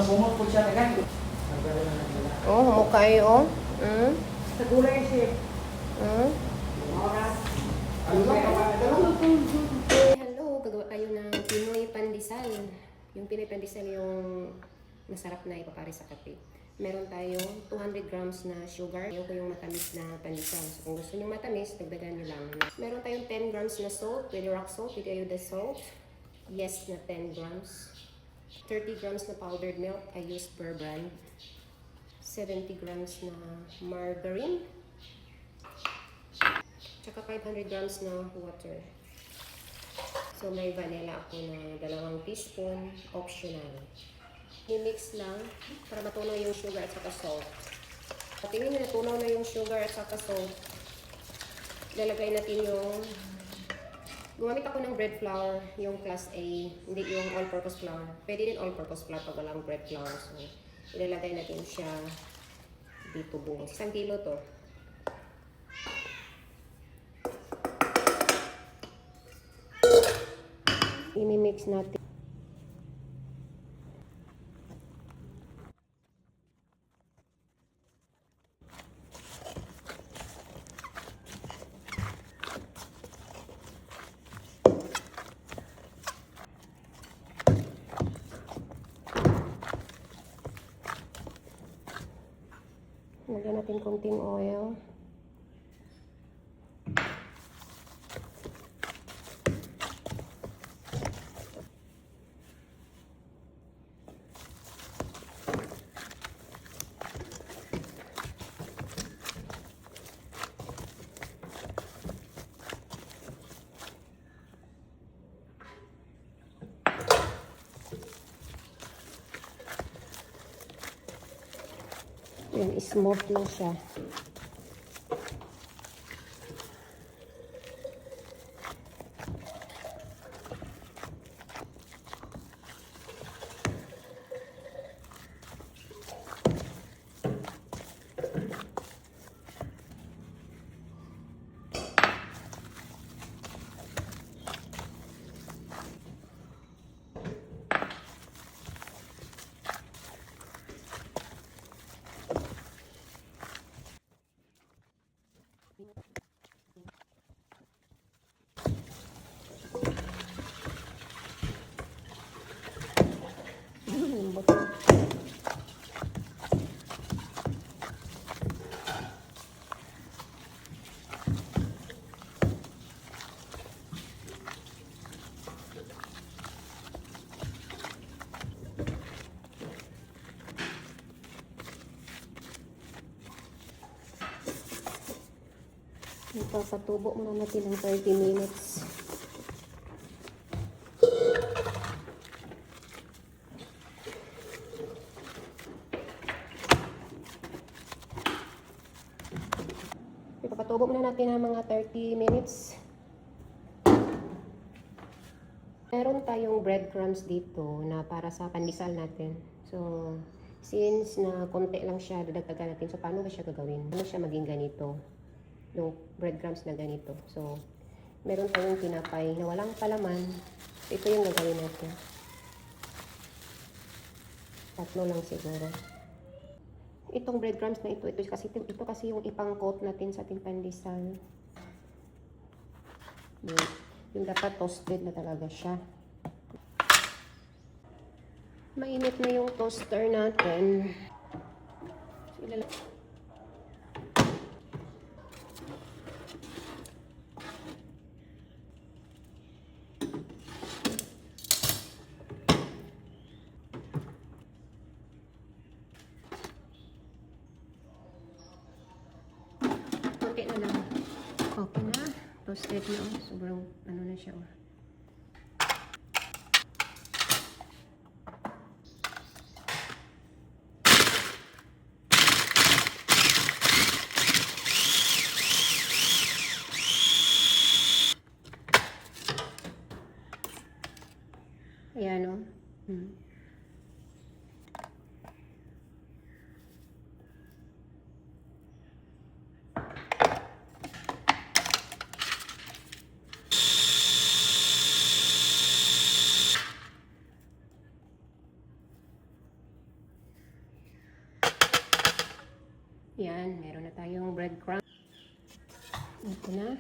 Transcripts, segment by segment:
sumot po siya agad. Oh, mukha yun. Sa gulay siya. Hello, gagawa tayo ng Pinoy pandesal. Yung Pinoy pandesal yung masarap na ipapare sa kape. Meron tayong 200 grams na sugar. Yung ko yung matamis na pandesal. So kung gusto nyo matamis, dagdagan nyo lang. Meron tayong 10 grams na salt. Pwede rock salt, pwede ayuda salt. Yes na 10 grams. 30 grams na powdered milk. I use per brand. 70 grams na margarine. Tsaka 500 grams na water. So may vanilla ako na 2 teaspoon, optional. I-mix lang para matunaw yung sugar at saka salt. At tingin nyo natunaw na yung sugar at saka salt. Lalagay natin yung... Gumamit ako ng bread flour, yung class A, hindi yung all-purpose flour. Pwede din all-purpose flour pag walang bread flour. So, ilalagay natin siya dito buong. 1 kilo to. I-mix natin. Lagyan natin konting oil. Yan, smooth na siya. Ipapatubo muna natin ng 30 minutes. Ipapatubo muna natin ng mga 30 minutes. Meron tayong breadcrumbs dito na para sa pandesal natin. So, since na konti lang siya, dadagdagan natin. So, paano ba siya gagawin? Paano siya maging ganito? Yung breadcrumbs na ganito. So, meron tayong tinapay na walang palaman. So, ito yung gagawin natin. 3 lang siguro. Itong breadcrumbs na ito kasi yung ipang-coat natin sa ating pandesal. Yung dapat toasted na talaga siya. Mainit na yung toaster natin. So, konti na lang. Okay na. Toasted na. Sobrang ano na siya. Ayan o. Yan, meron na tayong breadcrumb. Ito na.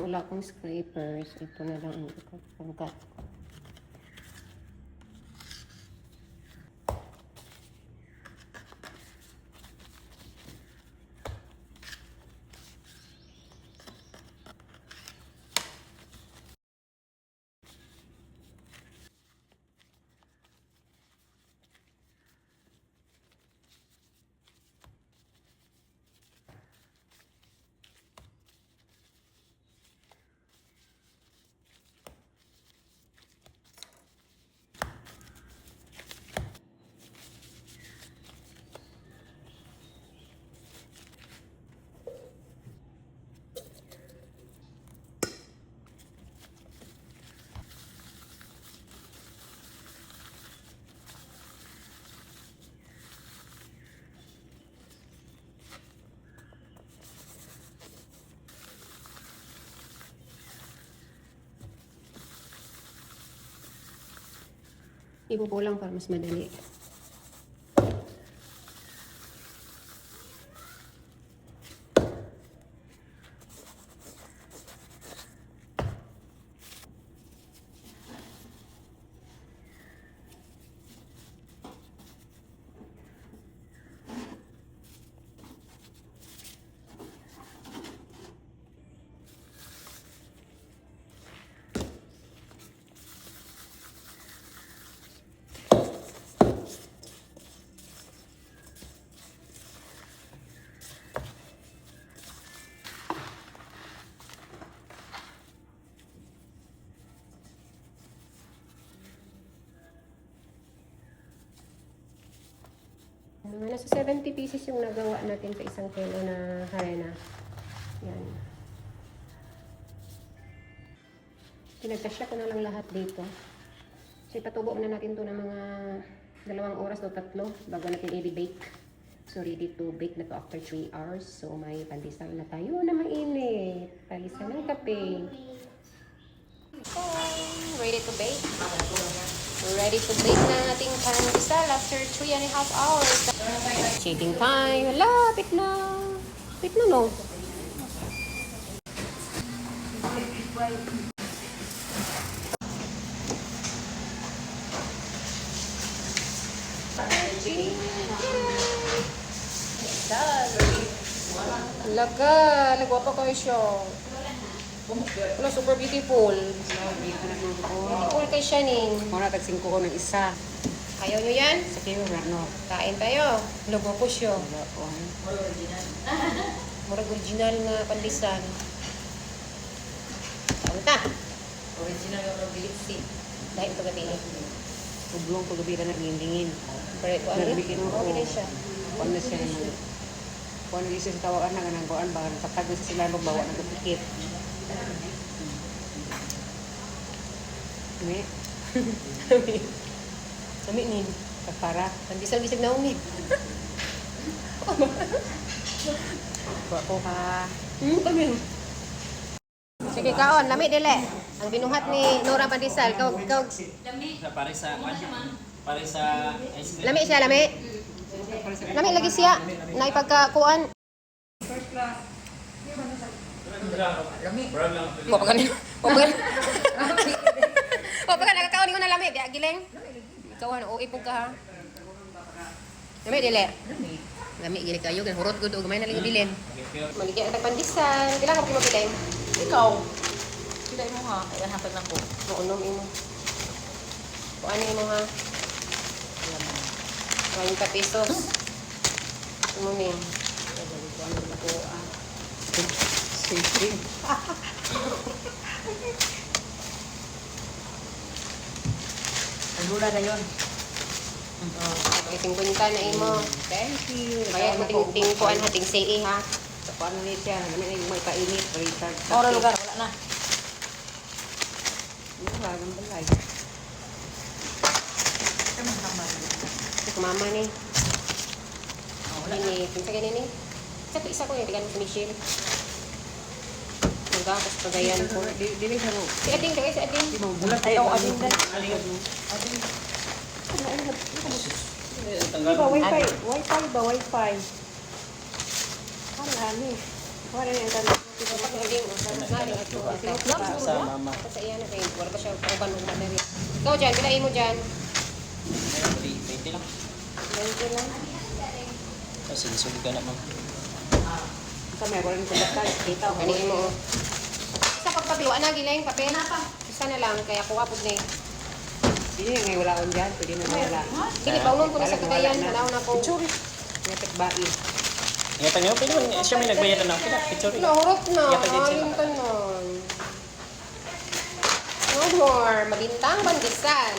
Wala akong scrapers. Ito na lang ang pangkat ko. Ibubo lang para mas madali. Nasa 70 pieces yung nagawa natin sa isang kilo na harina. Yan. Pinagkasya ko na lang lahat dito. So, ipatubo na natin to ng mga 2 oras o 3 bago natin i-bake. So, ready to bake na to after 3 hours. So, may pandesal na tayo na mainit. Palisa ng kape. Ready to bake. Ready to bake na nating pandesal after 3.5 hours. Shading time. Lapit na. Lapit na, no? Laga. Nagwapa kayo siya. Wala, super beautiful. Beautiful kay Shanin. Muna tag-5 ko ng isa. Ayaw nyo yan? Sa kayo, Rano. Kain tayo. Logo ko siya. Murag original nga pandesal. Saan ta? Original yung pag-bilipsi. Dahil ito gabi. Ublong ko gabi na nagingin. Pero ito ano? Nagbigin mo. Okay siya. Kuan na siya naman. Kuan na siya sa tawagan na ganang kuan. Baka nakatag na sila bawa ng kapikit. Ini. Sami ni. Kapara. Pandesal-bisag na umid. Ko ka. Kami. Sige kaon, lami dili. Ang binuhat ni Nora Pandesal. Kau Pare sa ice cream. lami siya, lami. Lami lagi siya. Naipagkakuan. Papagan. Papagan nakakaon ko na lami, di agileng. Ikaw ano, ipog ka ha. Lami dili. Lami gili kayo, gan hurot gud og gamay na lang bilin. Maligyan ang pandesal. Pila ka mo bilin? Ikaw. Sila mo ha. Ay, hatag na ko. Muunom imo. Kuan imo ha. 40 pesos. Umumin. Siyempre. Ang lula na yun. Iting kunta na imo. Thank you. Kaya ting kuan hating CE ha. Sa paano niya siya. Namin ay may kainit. Ora lugar wala na. Ano ba? Ang balay. mama ni. Oh, wala na. Ini, pinsa ganyan ni. Isa ko yung tigan mo sa Michelle. Magkakos pagayan ko. Dili sa mo. Si Ading, kaya si Ading. Di mo bulat tayo adin dai. Tanggal. Diba wifi? Wifi ba wifi? Ano ni? Wala yung tanong. Pag Ading, nari ato. Sa mama. Sa iya na kayo. Wala pa siya pauban ng manari. Ikaw dyan, bilain mo dyan. 20 lang. 20 lang. Kasi sulit ka naman. Sa may wala nito bakal. Kita ko. Kanin mo. Sa pagpabiwa na, giling, papel. Isa na lang, kaya kuha po na eh. Hindi nga wala on diyan, pwede na wala. Sige, paunon ko na sa kagayan. Panahon ako. Pitsuri. Ngapit bai. Ingatan niyo, pwede mo. Siya may nagbayad na. Picture. Nahurot na. Iya, pwede sila. Ayun ka nun. No more. Mabintang bandisan.